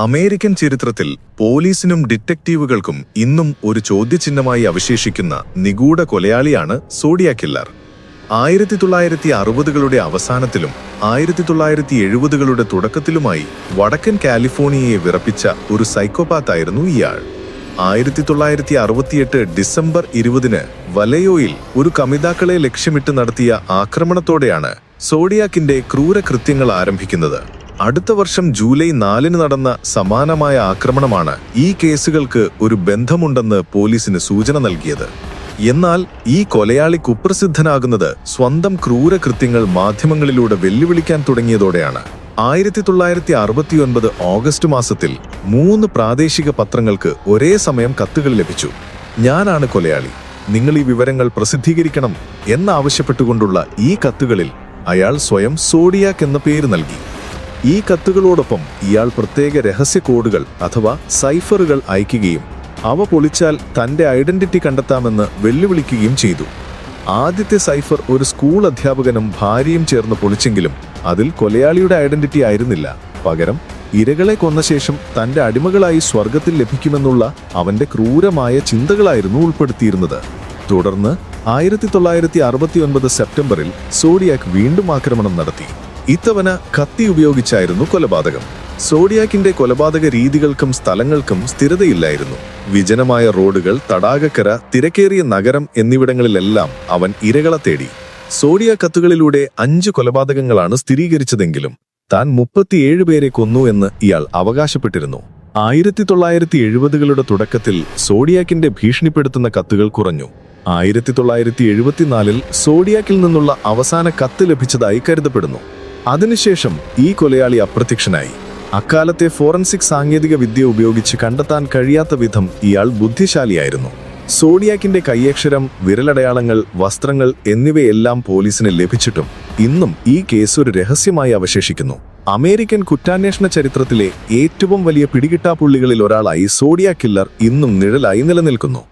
American ചരിത്രത്തിൽ പോലീസിനും ഡിറ്റക്റ്റീവുകൾക്കും ഇന്നും ഒരു ചോദ്യചിഹ്നമായി അവശേഷിക്കുന്ന നിഗൂഢ കൊലയാളിയാണ് സോഡിയാക് കില്ലർ. 1960കളുടെ അവസാനത്തിലും 1970കളുടെ തുടക്കത്തിലുമായി വടക്കൻ കാലിഫോർണിയയെ വിറപ്പിച്ച ഒരു സൈക്കോപാത്തായിരുന്നു ഇയാൾ. 1968 ഡിസംബർ 20-ന് വലയോയിൽ ഒരു കമിതാക്കളെ ലക്ഷ്യമിട്ട് നടത്തിയ ആക്രമണത്തോടെയാണ് സോഡിയാക്കിന്റെ ക്രൂരകൃത്യങ്ങൾ ആരംഭിക്കുന്നത്. അടുത്ത വർഷം ജൂലൈ 4-ന് നടന്ന സമാനമായ ആക്രമണമാണ് ഈ കേസുകൾക്ക് ഒരു ബന്ധമുണ്ടെന്ന് പോലീസിന് സൂചന നൽകിയത്. എന്നാൽ ഈ കൊലയാളി കുപ്രസിദ്ധനാകുന്നത് സ്വന്തം ക്രൂരകൃത്യങ്ങൾ മാധ്യമങ്ങളിലൂടെ വെല്ലുവിളിക്കാൻ തുടങ്ങിയതോടെയാണ്. 1969 ഓഗസ്റ്റ് മാസത്തിൽ 3 പ്രാദേശിക പത്രങ്ങൾക്ക് ഒരേ സമയം കത്തുകൾ ലഭിച്ചു. "ഞാനാണ് കൊലയാളി, നിങ്ങൾ ഈ വിവരങ്ങൾ പ്രസിദ്ധീകരിക്കണം" എന്നാവശ്യപ്പെട്ടുകൊണ്ടുള്ള ഈ കത്തുകളിൽ അയാൾ സ്വയം സോഡിയാക് എന്ന പേര് നൽകി. ഈ കത്തുകളോടൊപ്പം ഇയാൾ പ്രത്യേക രഹസ്യ കോഡുകൾ അഥവാ സൈഫറുകൾ അയക്കുകയും അവ പൊളിച്ചാൽ തന്റെ ഐഡന്റിറ്റി കണ്ടെത്താമെന്ന് വെല്ലുവിളിക്കുകയും ചെയ്തു. ആദ്യത്തെ സൈഫർ ഒരു സ്കൂൾ അധ്യാപകനും ഭാര്യയും ചേർന്ന് പൊളിച്ചെങ്കിലും അതിൽ കൊലയാളിയുടെ ഐഡന്റിറ്റി ആയിരുന്നില്ല. പകരം ഇരകളെ കൊന്ന ശേഷം തന്റെ അടിമകളായി സ്വർഗത്തിൽ ലഭിക്കുമെന്നുള്ള അവന്റെ ക്രൂരമായ ചിന്തകളായിരുന്നു ഉൾപ്പെടുത്തിയിരുന്നത്. തുടർന്ന് 1969 സെപ്റ്റംബറിൽ സോഡിയാക് വീണ്ടും ആക്രമണം നടത്തി. ഇത്തവണ കത്തി ഉപയോഗിച്ചായിരുന്നു കൊലപാതകം. സോഡിയാക്കിന്റെ കൊലപാതക രീതികൾക്കും സ്ഥലങ്ങൾക്കും സ്ഥിരതയില്ലായിരുന്നു. വിജനമായ റോഡുകൾ, തടാകക്കര, തിരക്കേറിയ നഗരം എന്നിവിടങ്ങളിലെല്ലാം അവൻ ഇരകളെ തേടി. സോഡിയാക് കത്തുകളിലൂടെ 5 കൊലപാതകങ്ങളാണ് സ്ഥിരീകരിച്ചതെങ്കിലും താൻ 37 പേരെ കൊന്നു എന്ന് ഇയാൾ അവകാശപ്പെട്ടിരുന്നു. 1970കളുടെ തുടക്കത്തിൽ സോഡിയാക്കിന്റെ ഭീഷണിപ്പെടുത്തുന്ന കത്തുകൾ കുറഞ്ഞു. 1974-ൽ സോഡിയാക്കിൽ നിന്നുള്ള അവസാന കത്ത് ലഭിച്ചതായി കരുതപ്പെടുന്നു. അതിനുശേഷം ഈ കൊലയാളി അപ്രത്യക്ഷനായി. അക്കാലത്തെ ഫോറൻസിക് സാങ്കേതിക വിദ്യ ഉപയോഗിച്ച് കണ്ടെത്താൻ കഴിയാത്ത വിധം ഇയാൾ ബുദ്ധിശാലിയായിരുന്നു. സോഡിയാക്കിന്റെ കൈയക്ഷരം, വിരലടയാളങ്ങൾ, വസ്ത്രങ്ങൾ എന്നിവയെല്ലാം പോലീസിന് ലഭിച്ചിട്ടും ഇന്നും ഈ കേസ് ഒരു രഹസ്യമായി അവശേഷിക്കുന്നു. അമേരിക്കൻ കുറ്റാന്വേഷണ ചരിത്രത്തിലെ ഏറ്റവും വലിയ പിടികിട്ടാപ്പുള്ളികളിൽ ഒരാളായി സോഡിയാക് കില്ലർ ഇന്നും നിഴലായി നിലനിൽക്കുന്നു.